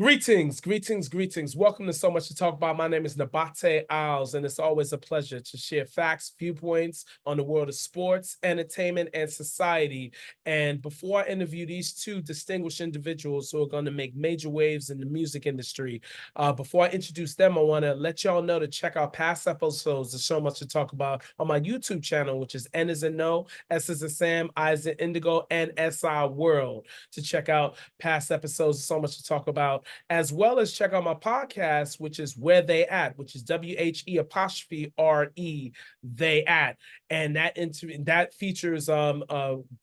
Greetings, greetings, greetings. Welcome to So Much to Talk About. My name is Nabaté Isles, and it's always a pleasure to share facts, viewpoints on the world of sports, entertainment, and society. And before I interview these two distinguished individuals who are going to make major waves in the music industry, before I introduce them, I want to let y'all know to check out past episodes of So Much to Talk About on my YouTube channel, which is N as in No, S as in Sam, I as in Indigo, and SI World. To check out past episodes of So Much to Talk About, as well as check out my podcast, which is Where They At, which is WHE''RE, They At. And that features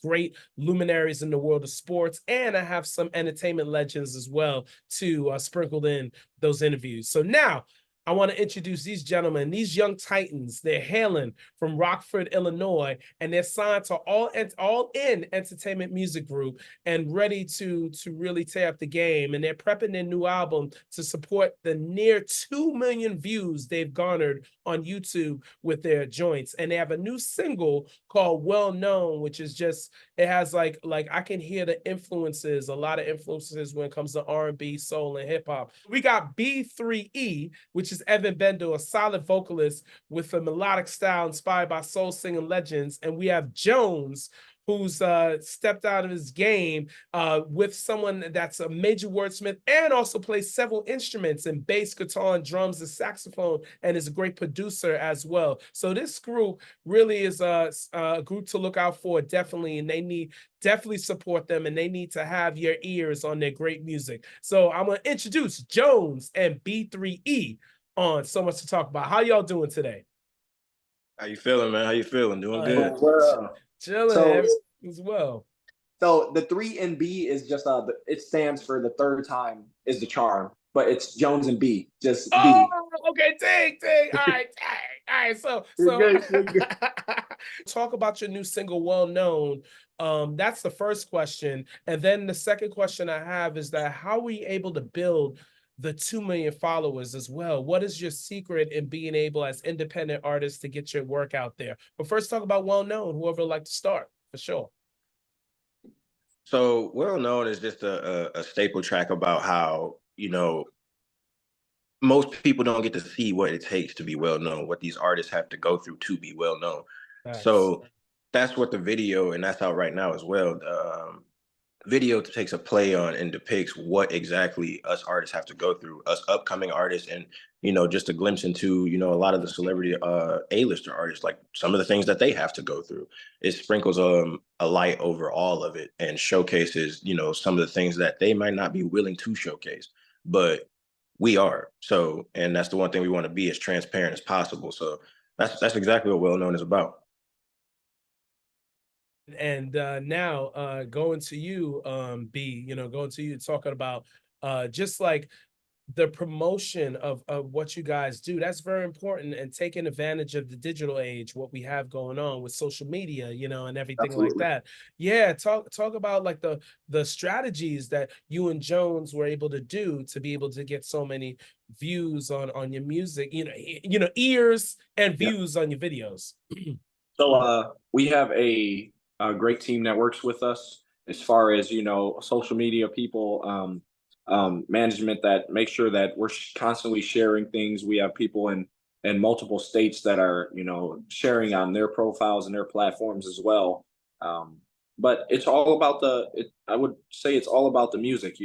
great luminaries in the world of sports. And I have some entertainment legends as well to sprinkled in those interviews. So now I want to introduce these gentlemen, these young titans. They're hailing from Rockford, Illinois, and they're signed to All In Entertainment Music Group and ready to really tear up the game. And they're prepping their new album to support the near 2 million views they've garnered on YouTube with their joints. And they have a new single called Well Known, which is just, it has like I can hear the influences, a lot of influences when it comes to R&B, soul, and hip hop. We got B3E, which is Evan Bendel, a solid vocalist with a melodic style inspired by soul singing legends. And we have Jones, who's stepped out of his game with someone that's a major wordsmith and also plays several instruments in bass, guitar, and drums and saxophone, and is a great producer as well. So this group really is a group to look out for, definitely, and they need definitely support them, and they need to have your ears on their great music. So I'm going to introduce Jones and B3E on So Much to Talk About. How y'all doing today? How you feeling, man? How you feeling? Doing good? Chilling as well. So the 3NB is just it stands for the third time is the charm, but it's Jones and B, just B. Okay, dang. All right. So You're good. Talk about your new single, Well Known. That's the first question, and then the second question I have is that how were you able to build the 2 million followers as well? What is your secret in being able as independent artists to get your work out there? But first talk about Well Known, whoever would like to start, for sure. So Well Known is just a staple track about how, most people don't get to see what it takes to be well known, what these artists have to go through to be well known. Nice. So that's what the video, and that's out right now as well. Video takes a play on and depicts what exactly us artists have to go through, us upcoming artists, and just a glimpse into a lot of the celebrity A-lister artists, like some of the things that they have to go through. It sprinkles a light over all of it and showcases some of the things that they might not be willing to showcase, but we are. So, and that's the one thing we want to be, as transparent as possible. So that's exactly what Well Known is about. And now going to you, B, going to you, talking about just like the promotion of what you guys do. That's very important, and taking advantage of the digital age, what we have going on with social media, and everything. Absolutely. Like that. Yeah, talk about like the strategies that you and Jones were able to do to be able to get so many views on your music, ears and views on your videos. So we have a great team that works with us as far as social media people, management that make sure that we're constantly sharing things. We have people in multiple states that are sharing on their profiles and their platforms as well. But it's all about I would say it's all about the music.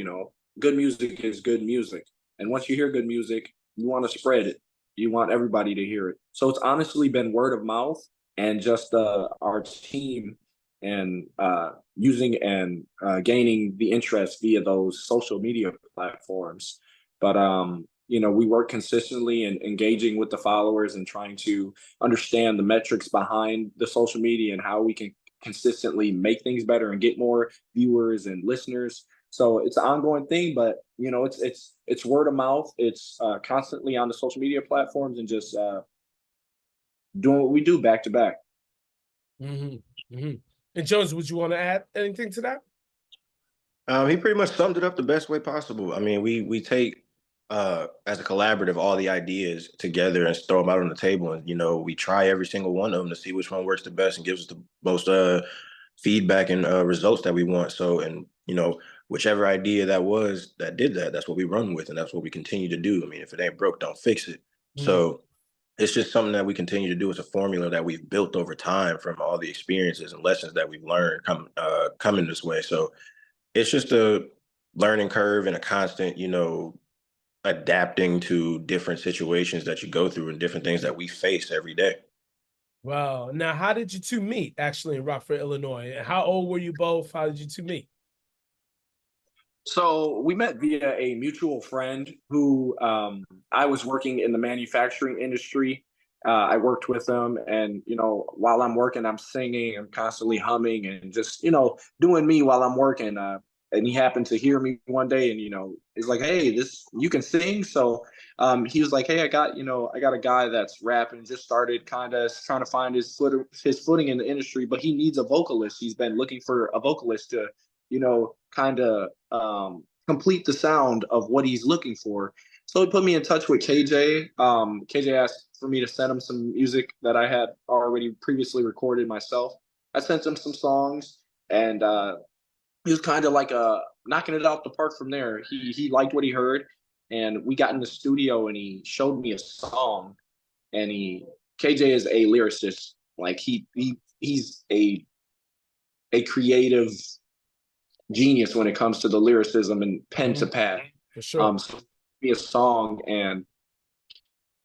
Good music is good music, and once you hear good music, you want to spread it. You want everybody to hear it. So it's honestly been word of mouth and just our team and using and gaining the interest via those social media platforms. But we work consistently and engaging with the followers and trying to understand the metrics behind the social media and how we can consistently make things better and get more viewers and listeners. So it's an ongoing thing, but it's word of mouth. It's constantly on the social media platforms and just doing what we do back to back. Mm-hmm. Mm-hmm. And Jones, would you want to add anything to that? He pretty much summed it up the best way possible. I mean, we take as a collaborative all the ideas together and throw them out on the table, and we try every single one of them to see which one works the best and gives us the most feedback and results that we want. So, and whichever idea that was that did that, that's what we run with, and that's what we continue to do. I mean, if it ain't broke, don't fix it. So it's just something that we continue to do. It's a formula that we've built over time from all the experiences and lessons that we've learned coming this way. So it's just a learning curve and a constant, adapting to different situations that you go through and different things that we face every day. Wow. Now, how did you two meet actually in Rockford, Illinois? How old were you both? How did you two meet? So we met via a mutual friend who I was working in the manufacturing industry. I worked with him, and while I'm working, I'm singing, I'm constantly humming, and just doing me while I'm working. And he happened to hear me one day, and he's like, "Hey, this you can sing." So he was like, "Hey, I got a guy that's rapping, just started, kind of trying to find his footing in the industry, but he needs a vocalist. He's been looking for a vocalist to." Kind of complete the sound of what he's looking for. So he put me in touch with KJ. KJ asked for me to send him some music that I had already previously recorded myself. I sent him some songs, and he was kind of like knocking it out the park from there. He liked what he heard, and we got in the studio, and he showed me a song. And KJ is a lyricist. Like he's a creative genius when it comes to the lyricism and pen to pad. For sure. So be a song, and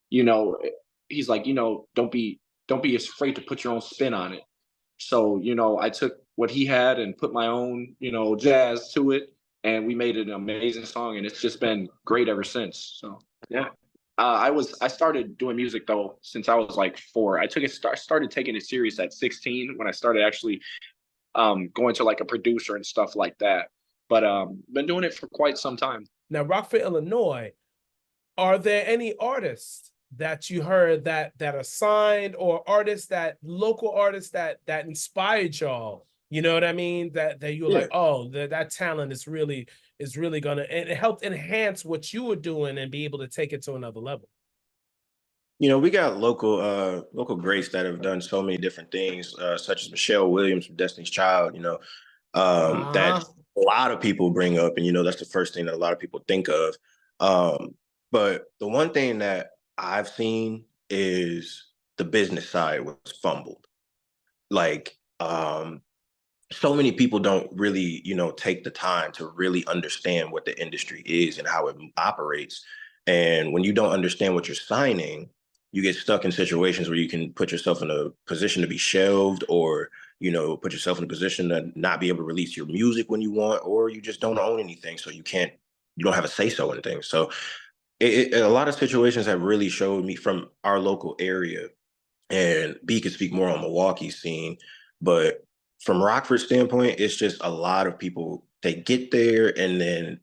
he's like, don't be afraid to put your own spin on it. So I took what he had and put my own jazz to it, and we made an amazing song, and it's just been great ever since. So yeah. I started doing music though since I was like 4. I started taking it serious at 16 when I started actually going to like a producer and stuff like that. But been doing it for quite some time. Now, Rockford, Illinois, are there any artists that you heard that are signed, or local artists that inspired y'all? You know what I mean? That you were like, oh, that talent is really gonna, and it helped enhance what you were doing and be able to take it to another level. We got local greats that have done so many different things, such as Michelle Williams from Destiny's Child, that a lot of people bring up, and that's the first thing that a lot of people think of. But the one thing that I've seen is the business side was fumbled. Like, so many people don't really, take the time to really understand what the industry is and how it operates. And when you don't understand what you're signing, you get stuck in situations where you can put yourself in a position to be shelved, or put yourself in a position to not be able to release your music when you want, or you just don't own anything, so you don't have a say so in things. So a lot of situations have really showed me from our local area, and B could speak more on Milwaukee's scene, but from Rockford's standpoint, it's just a lot of people, they get there, and then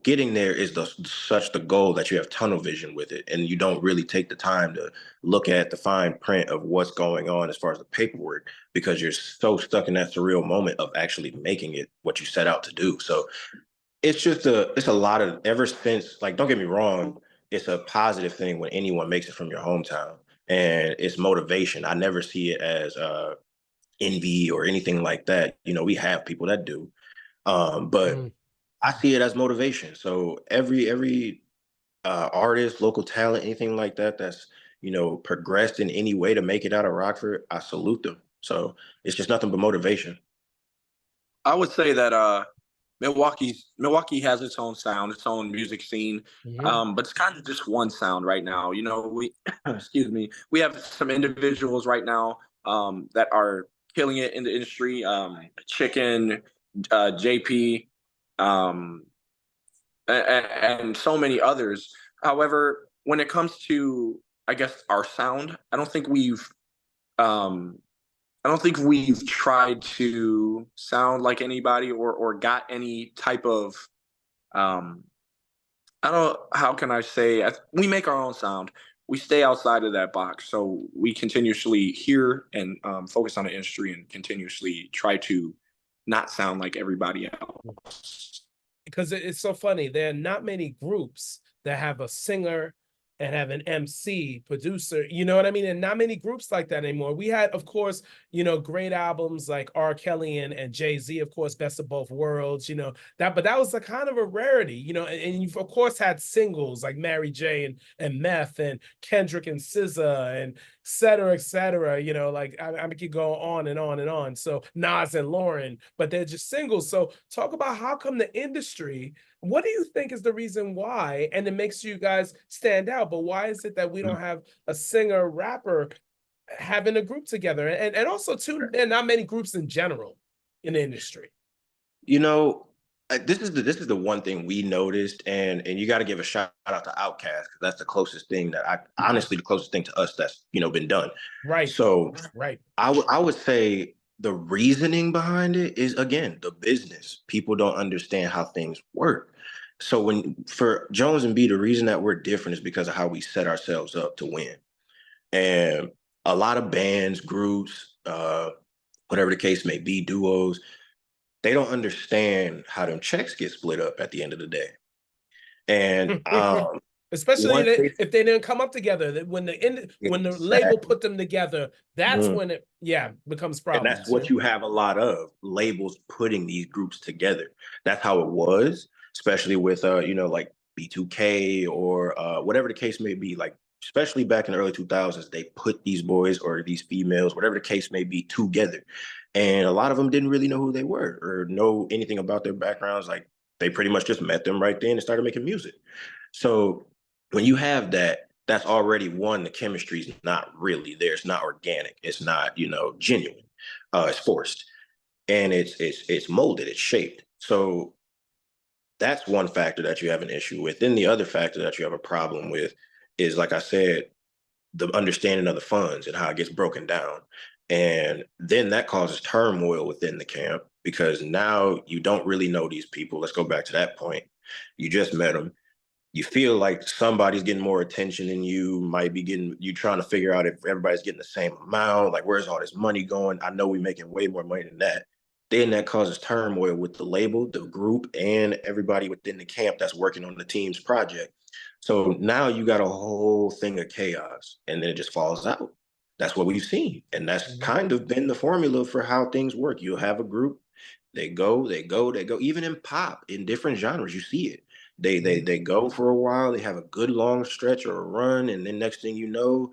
getting there is such the goal that you have tunnel vision with it, and you don't really take the time to look at the fine print of what's going on as far as the paperwork, because you're so stuck in that surreal moment of actually making it what you set out to do. So it's a lot of, ever since, like, don't get me wrong, it's a positive thing when anyone makes it from your hometown, and it's motivation. I never see it as envy or anything like that. We have people that do, but I see it as motivation. So every artist, local talent, anything like that, that's progressed in any way to make it out of Rockford, I salute them. So it's just nothing but motivation. I would say that Milwaukee has its own sound, its own music scene, but it's kind of just one sound right now. We excuse me, we have some individuals right now that are killing it in the industry. Chicken, JP, and so many others. However, when it comes to, I guess, our sound, I don't think we've tried to sound like anybody, or got any type of I don't, how can I say, we make our own sound. We stay outside of that box. So we continuously hear and focus on the industry, and continuously try to not sound like everybody else. Because it's so funny. There are not many groups that have a singer, and have an MC, producer, you know what I mean? And not many groups like that anymore. We had, of course, you know, great albums like R. Kelly and Jay-Z, of course, Best of Both Worlds, you know, but that was a kind of a rarity, you know, and you've of course had singles like Mary J and Meth and Kendrick and SZA and et cetera, you know, like I could go on and on and on. So Nas and Lauren, but they're just singles. So talk about how come the industry, what do you think is the reason why? And it makes you guys stand out, but why is it that we don't have a singer, rapper having a group together? And also too, there are not many groups in general in the industry. You know, this is the one thing we noticed, and you got to give a shout out to Outkast, because that's the closest thing honestly, the closest thing to us that's, you know, been done. Right. So right. I would say the reasoning behind it is, again, the business. People don't understand how things work. So for Jones and B, the reason that we're different is because of how we set ourselves up to win. And a lot of bands, groups, whatever the case may be, duos, they don't understand how them checks get split up at the end of the day. And especially if they didn't come up together, when the label put them together, that's when it becomes problems. And that's what you have a lot of, labels putting these groups together. That's how it was, especially with you know, like B2K or whatever the case may be. Like, especially back in the early 2000s, they put these boys or these females, whatever the case may be, together. And a lot of them didn't really know who they were or know anything about their backgrounds. Like, they pretty much just met them right then and started making music. So when you have that, that's already one, the chemistry's not really there. It's not organic. It's not, you know, genuine. It's forced, and it's molded. It's shaped. So that's one factor that you have an issue with. Then the other factor that you have a problem with is, like I said, the understanding of the funds and how it gets broken down. And then that causes turmoil within the camp, because now you don't really know these people. Let's go back to that point. You just met them. You feel like somebody's getting more attention than you, might be getting, you trying to figure out if everybody's getting the same amount, like where's all this money going? I know we're making way more money than that. Then that causes turmoil with the label, the group, and everybody within the camp that's working on the team's project. So now you got a whole thing of chaos, and then it just falls out. That's what we've seen. And that's kind of been the formula for how things work. You'll have a group, they go. Even in pop, in different genres, you see it. They go for a while, they have a good long stretch or a run, and then next thing you know,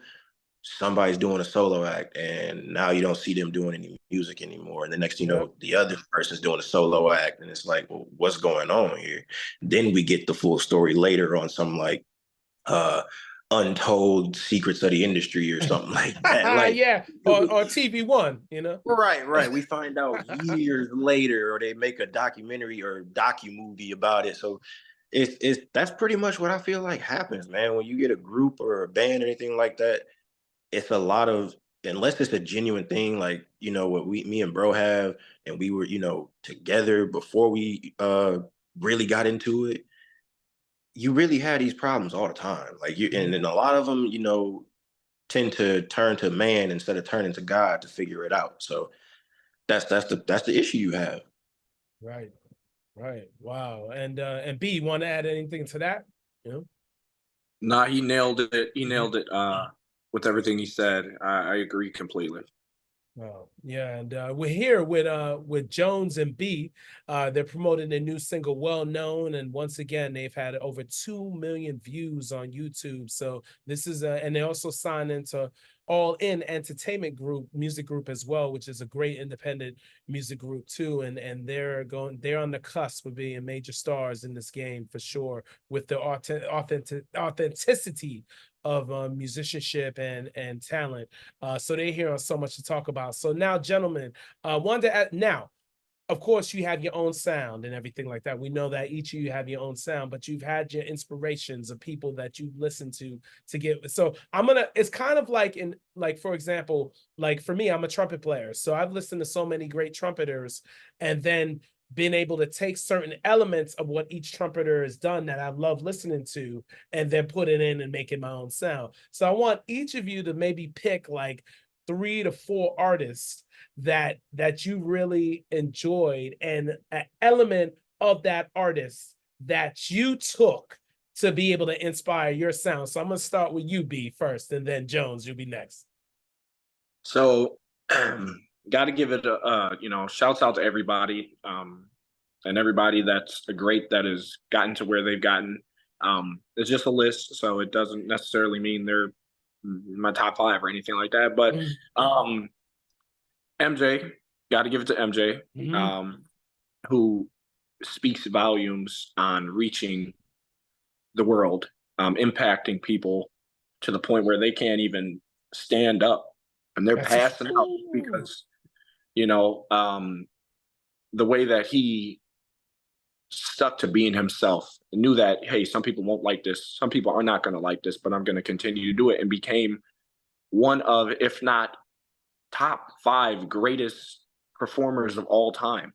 somebody's doing a solo act, and now you don't see them doing any music anymore. And the next thing you know, the other person's doing a solo act, and it's like, well, what's going on here? Then we get the full story later on some like untold secrets of the industry or something like that. Like, or TV One, you know. Right. We find out years later, or they make a documentary or docu-movie about it. So it's that's pretty much what I feel like happens, man. When you get a group or a band or anything like that, it's a lot of, unless it's a genuine thing, like, you know, what me and bro have, and we were, you know, together before we really got into it, you really had these problems all the time. Like, and then a lot of them, you know, tend to turn to man instead of turning to God to figure it out. So that's the issue you have. Right. Wow. And B, you want to add anything to that? You know? Nah, he nailed it. He nailed it with everything he said. I agree completely. Oh, yeah, and we're here with Jones and B. They're promoting their new single, Well Known, and once again, they've had over 2 million views on YouTube. So this is and they also signed into All In Entertainment Group, music group as well, which is a great independent music group too. And they're on the cusp of being major stars in this game for sure, with the authenticity of musicianship and talent. So they're here on So Much to Talk About. So now, gentlemen, wanted to add, now, of course, you have your own sound and everything like that. We know that each of you have your own sound, but you've had your inspirations of people that you listen to get. So it's kind of like for example, like for me, I'm a trumpet player. So I've listened to so many great trumpeters, and then been able to take certain elements of what each trumpeter has done that I love listening to, and then put it in and make it my own sound. So I want each of you to maybe pick like 3 to 4 artists that you really enjoyed, and an element of that artist that you took to be able to inspire your sound? So I'm gonna start with you, B, first, and then Jones, you'll be next. So, got to give it a shouts out to everybody, and everybody that's great that has gotten to where they've gotten. It's just a list, so it doesn't necessarily mean they're my top 5 or anything like that. But MJ, got to give it to MJ, who speaks volumes on reaching the world, impacting people to the point where they can't even stand up, and they're passing out because, the way that he stuck to being himself, and knew that, hey, some people won't like this, some people are not going to like this, but I'm going to continue to do it, and became one of, if not top 5 greatest performers of all time.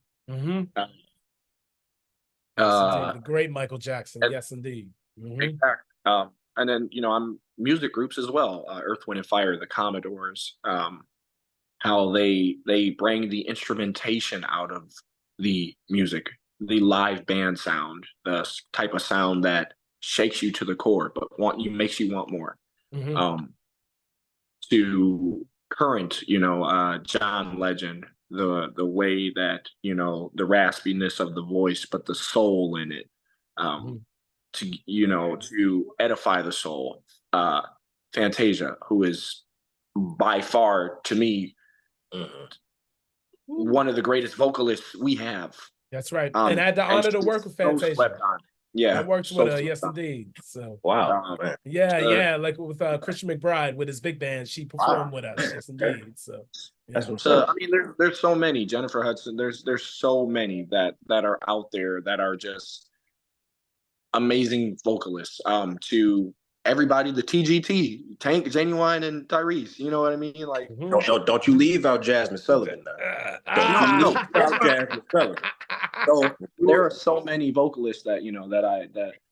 The great Michael Jackson. Yes, indeed. Exactly. And then, I'm music groups as well. Earth, Wind, and Fire, the Commodores, how they bring the instrumentation out of the music, the live band sound, the type of sound that shakes you to the core, but makes you want more. To current, John Legend, the way that, the raspiness of the voice, but the soul in it, to edify the soul. Fantasia, who is by far, to me, one of the greatest vocalists we have. That's right. And I had the honor to work with Fantasia. Yeah, I worked with her. Yes, indeed. So wow. Yeah, like with Christian McBride with his big band, she performed with us. Yes, indeed. So that's what's up. I mean, there's so many. Jennifer Hudson. There's so many that are out there that are just amazing vocalists. To everybody, the TGT, Tank, Genuine, and Tyrese. You know what I mean? Like, don't you leave out Jasmine Sullivan now. Don't you leave out Jasmine Sullivan. So there are so many vocalists that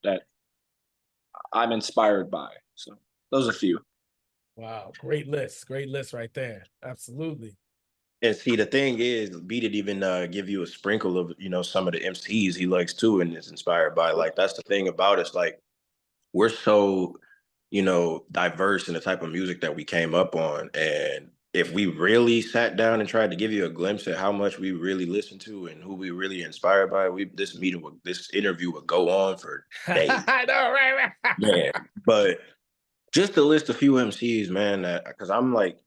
that I'm inspired by. So those are a few. Wow, great list right there. Absolutely. And see, the thing is, B did even give you a sprinkle of some of the MCs he likes too and is inspired by. Like, that's the thing about us. Like, we're so diverse in the type of music that we came up on, and if we really sat down and tried to give you a glimpse at how much we really listen to and who we really inspired by, this interview would go on for days. I know, right? Yeah, but just to list a few MCs, man, because I'm like,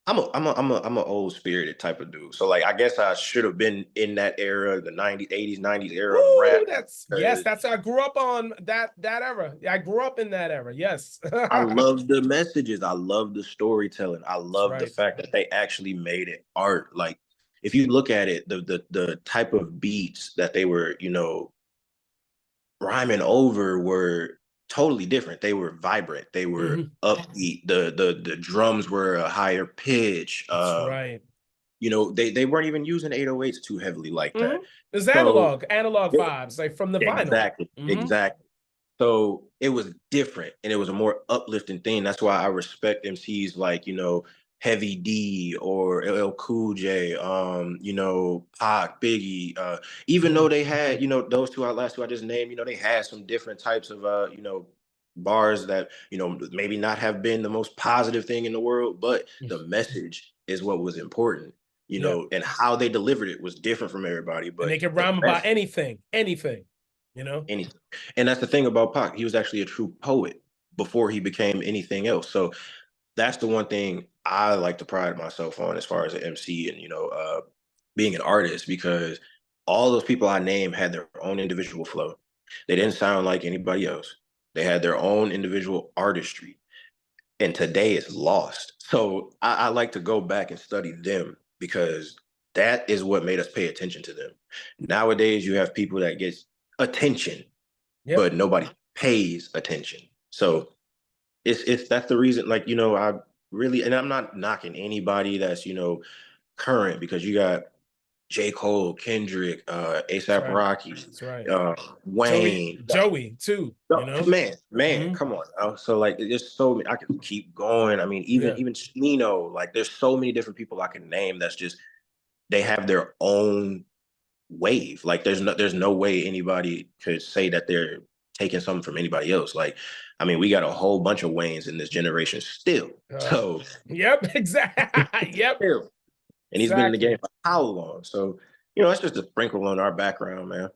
I'm an old spirited type of dude. So like, I guess I should have been in that era, the 90s, 80s, 90s era of rap. That's I grew up on that era. I grew up in that era. Yes. I love the messages. I love the storytelling. I love the fact that they actually made it art. Like, if you look at it, the type of beats that they were, rhyming over were totally different. They were vibrant. They were upbeat. The drums were a higher pitch. That's right. They weren't even using 808s too heavily like that. It's analog vibes, like from the vinyl. Exactly. So it was different, and it was a more uplifting thing. That's why I respect MCs like, Heavy D or LL Cool J, Pac, Biggie, even though they had, those last two I just named, they had some different types of, bars that, maybe not have been the most positive thing in the world, but the message is what was important, and how they delivered it was different from everybody. But and they could rhyme about anything. Anything. And that's the thing about Pac. He was actually a true poet before he became anything else. So that's the one thing I like to pride myself on as far as an MC and, being an artist, because all those people I named had their own individual flow. They didn't sound like anybody else. They had their own individual artistry. And today it's lost. So I like to go back and study them, because that is what made us pay attention to them. Nowadays, you have people that get attention, but nobody pays attention. So that's the reason, like, I really, and I'm not knocking anybody that's, current, because you got J.Cole, Kendrick, A$AP Rocky, Wayne, Joey too. Man, come on now. So like, there's so many, I can keep going. I mean, even Nino, like, there's so many different people I can name that's just, they have their own wave. Like, there's no way anybody could say that they're taking something from anybody else. Like, I mean, we got a whole bunch of Waynes in this generation still. So yep, exactly. Yep. Still. And he's been in the game for how long? So, you know, that's just a sprinkle on our background, man.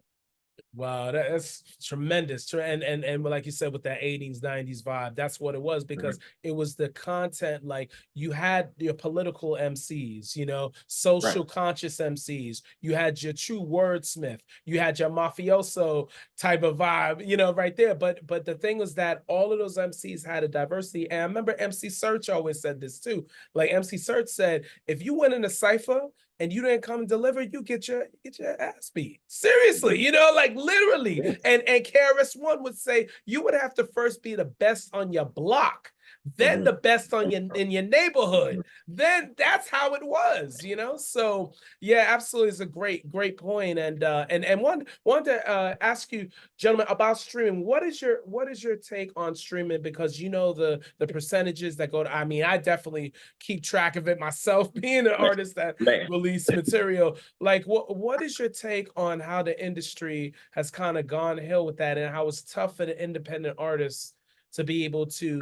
Wow, that's tremendous. And like you said, with that 80s, 90s vibe, that's what it was, because it was the content. Like, you had your political MCs, you know, social conscious MCs, you had your true wordsmith, you had your mafioso type of vibe, you know, right there. But the thing was that all of those MCs had a diversity. And I remember MC Search always said this too. Like, MC Search said, if you went in a cypher and you didn't come and deliver, you get your ass beat. Seriously, you know, like literally. And KRS-One would say you would have to first be the best on your block, then the best on in your neighborhood. Then that's how it was, you know. So yeah, absolutely, it's a great point. And wanted to ask you, gentlemen, about streaming. What is your take on streaming? Because you know the percentages that go to. I mean, I definitely keep track of it myself, being an artist that release material. Like, what is your take on how the industry has kind of gone hill with that, and how it's tough for the independent artists to be able to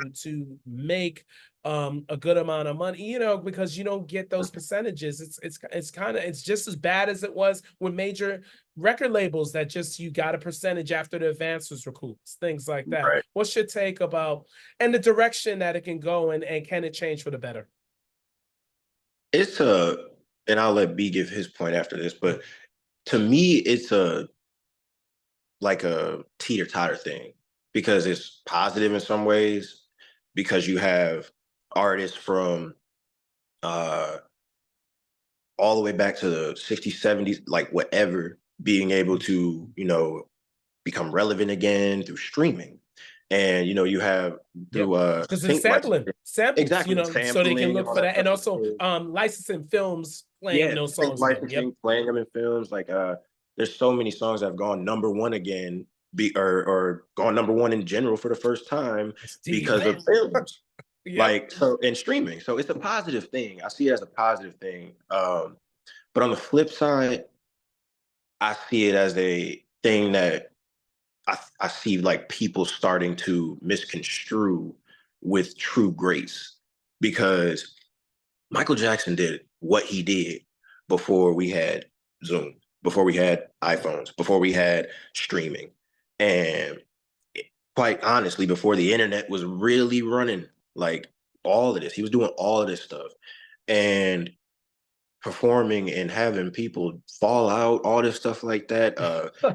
make a good amount of money, you know, because you don't get those percentages. It's just as bad as it was with major record labels that just, you got a percentage after the advance was recouped, things like that. What's your take about, and the direction that it can go, and can it change for the better? It's and I'll let B give his point after this, but to me, it's like a teeter-totter thing, because it's positive in some ways, because you have artists from all the way back to the 60s, 70s, like whatever, being able to, you know, become relevant again through streaming. And you know, you have through because it's samples, exactly, you know, so they can look for that, and also licensing films, playing those songs, licensing, playing them in films. Like there's so many songs that have gone #1 again, or gone #1 in general for the first time because of films. Like, so, and streaming. So it's a positive thing. I see it as a positive thing. But on the flip side, I see it as a thing that I see like people starting to misconstrue with true grace, because Michael Jackson did what he did before we had Zoom, before we had iPhones, before we had streaming. And quite honestly, before the internet was really running, like all of this, he was doing all of this stuff and performing and having people fall out, all this stuff like that.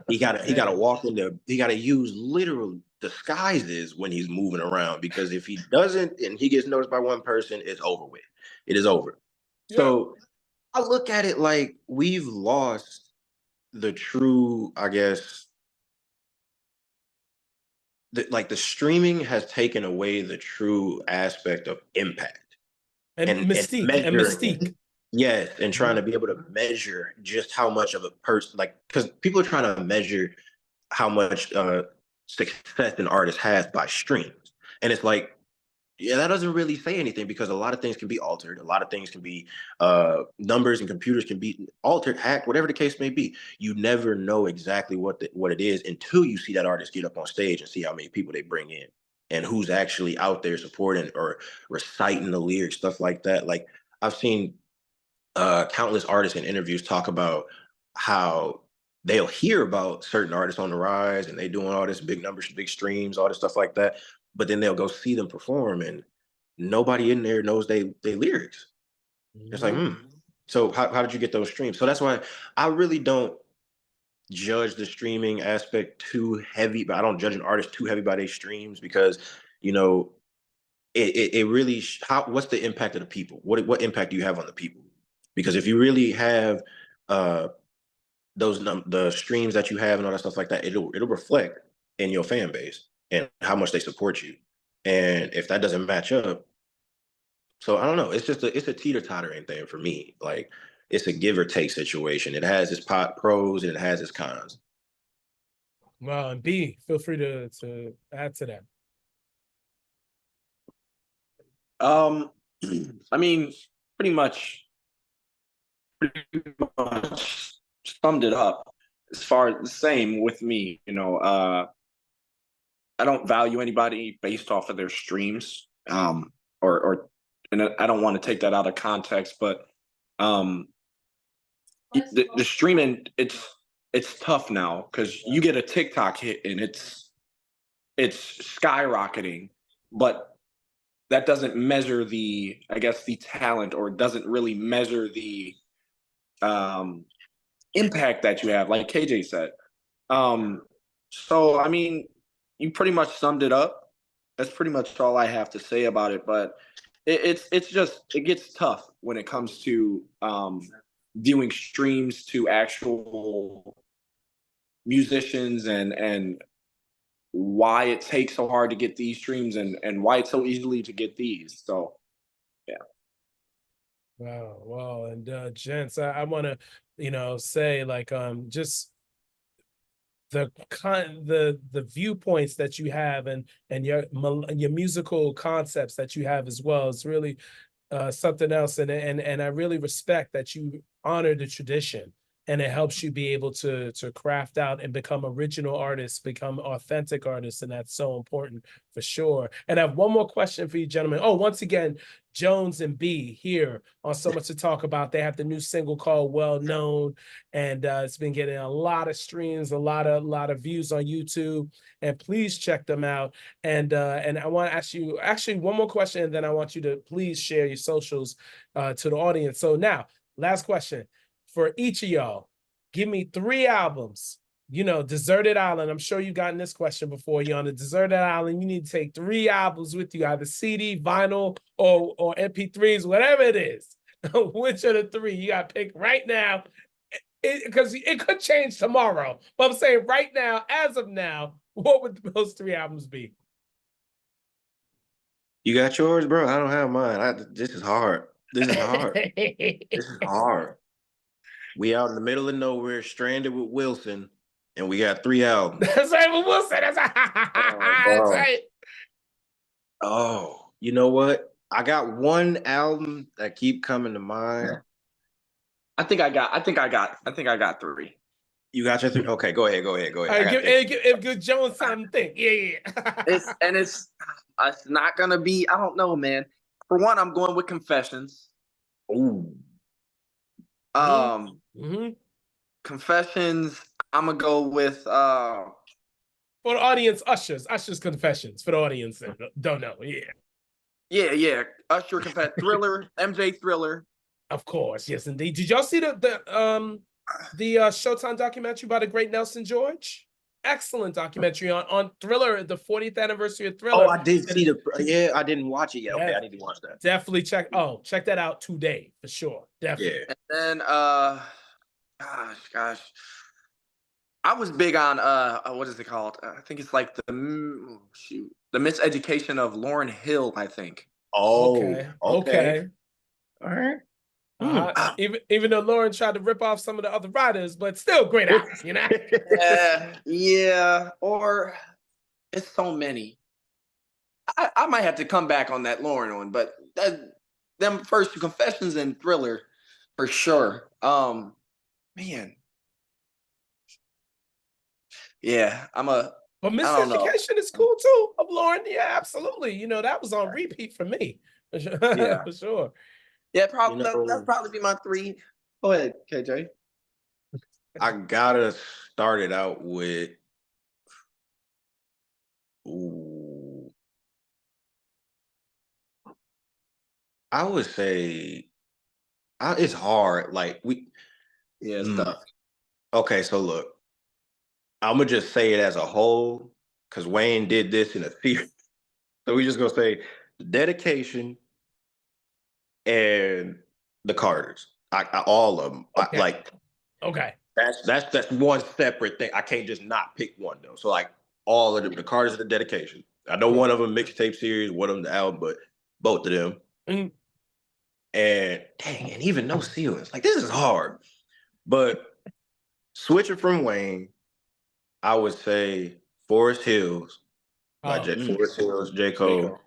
He gotta walk into, he gotta use literal disguises when he's moving around, because if he doesn't and he gets noticed by one person, it's over with. It is over. So I look at it like we've lost the true, I guess, like the streaming has taken away the true aspect of impact and mystique. Yes, and trying to be able to measure just how much of a person, like, because people are trying to measure how much success an artist has by streams, and it's like, yeah, that doesn't really say anything, because a lot of things can be altered, a lot of things can be numbers, and computers can be altered, hacked, whatever the case may be. You never know exactly what it is until you see that artist get up on stage and see how many people they bring in and who's actually out there supporting or reciting the lyrics, stuff like that. Like, I've seen countless artists in interviews talk about how they'll hear about certain artists on the rise and they doing all this big numbers, big streams, all this stuff like that, but then they'll go see them perform and nobody in there knows they lyrics. It's like, so how did you get those streams? So that's why I really don't judge the streaming aspect too heavy, but I don't judge an artist too heavy by their streams, because, you know, it really, what's the impact of the people? What impact do you have on the people? Because if you really have the streams that you have and all that stuff like that, it'll reflect in your fan base and how much they support you. And if that doesn't match up, so I don't know. It's just it's a teeter-tottering thing for me. Like, it's a give or take situation. It has its pros and it has its cons. Well, and B, feel free to add to that. I mean, pretty much summed it up. As far as the same with me, you know, I don't value anybody based off of their streams. And I don't want to take that out of context, but um, the streaming, it's tough now because you get a TikTok hit and it's skyrocketing, but that doesn't measure the, I guess, the talent, or doesn't really measure the impact that you have, like KJ said. So I mean, you pretty much summed it up. That's pretty much all I have to say about it. But it's just, it gets tough when it comes to viewing streams to actual musicians, and why it takes so hard to get these streams, and why it's so easily to get these. So yeah. Wow, wow. And gents, I want to, say like just the viewpoints that you have, and your musical concepts that you have as well. It's really something else, and I really respect that you honor the tradition, and it helps you be able to craft out and become original artists, become authentic artists, and that's so important for sure. And I have one more question for you, gentlemen. Oh, once again, Jones and B here on So Much to Talk About. They have the new single called Well Known, and it's been getting a lot of streams, a lot of views on YouTube. And please check them out. And I want to ask you actually one more question, and then I want you to please share your socials to the audience. So now, last question for each of y'all. Give me 3 albums. Deserted Island. I'm sure you've gotten this question before. You're on a deserted island. You need to take 3 albums with you, either CD, vinyl, or MP3s, whatever it is. Which of the 3 you got to pick right now? Because it could change tomorrow. But I'm saying right now, as of now, what would those 3 albums be? You got yours, bro? I don't have mine. This is hard. This is hard. This is hard. We out in the middle of nowhere, stranded with Wilson, and we got 3 albums. That's right, with Wilson. That's right. Oh, you know what? I got one album that keep coming to mind. I think I got 3. You got your 3? Okay, go ahead. All right, give Jones time to think. Yeah. It's not gonna be. I don't know, man. For one, I'm going with Confessions. Ooh. Confessions. I'm gonna go with for the audience, Usher's Confessions. For the audience that don't know, yeah. Usher, Thriller, MJ Thriller. Of course, yes, indeed. Did y'all see the Showtime documentary by the great Nelson George? Excellent documentary on Thriller, the 40th anniversary of Thriller. Oh, I did see I didn't watch it yet. Okay, I need to watch that. Definitely check that out today for sure. Definitely. Yeah. And then gosh. I was big on what is it called? I think it's like the Miseducation of Lauryn Hill, I think. Oh, okay. All right. Even though Lauren tried to rip off some of the other writers, but still great albums, Yeah. Or it's so many. I might have to come back on that Lauren one, but them first 2, Confessions and Thriller, for sure. Man. Yeah, But Miseducation is cool too, of Lauren. Yeah, absolutely. That was on repeat for me. Yeah, for sure. Yeah, probably that'd probably be my 3. Go ahead, KJ. I gotta start it out with I would say it's hard. Like it's tough. Okay, so look, I'm gonna just say it as a whole because Wayne did this in a theater. So we just gonna say the Dedication and the Carters. All of them. Okay. Okay. That's one separate thing. I can't just not pick one though. So like all of them, the Carters and the Dedication. I know one of them mixtape series, one of them the album, but both of them. And dang, and even No Ceilings. Like this is hard. But switching from Wayne, I would say Forest Hills by Forest Hills, J.Cole.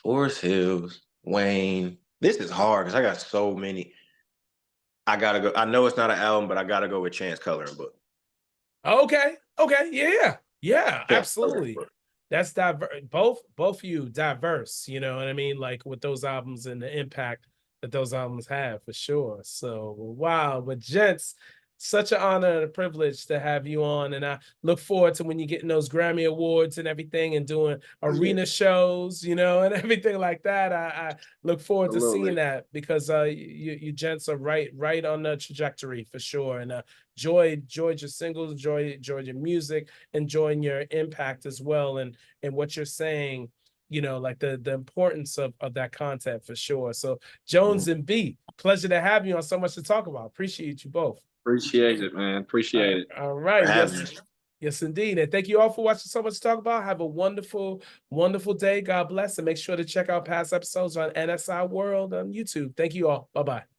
Forest Hills, Wayne. This is hard because I got so many. I gotta go. I know it's not an album, but I gotta go with Chance Coloring Book. Okay. Okay. Yeah. Yeah. Chance Coloring Absolutely. Book. That's diverse. Both of you diverse. You know what I mean? Like with those albums and the impact that those albums have for sure. So wow. But gents, such an honor and a privilege to have you on, and I look forward to when you're getting those Grammy Awards and everything, and doing arena shows, you know, and everything like that. I look forward to seeing that, because you gents are right on the trajectory for sure, and enjoyed your singles, enjoyed your music, enjoying your impact as well, and what you're saying, you know, like the importance of that content for sure. So Jones and B, pleasure to have you on. So much to talk about. Appreciate you both. Appreciate it, man. Appreciate it. All right. Yes. Yes, indeed. And thank you all for watching So Much to Talk About. Have a wonderful, wonderful day. God bless. And make sure to check out past episodes on NSI World on YouTube. Thank you all. Bye-bye.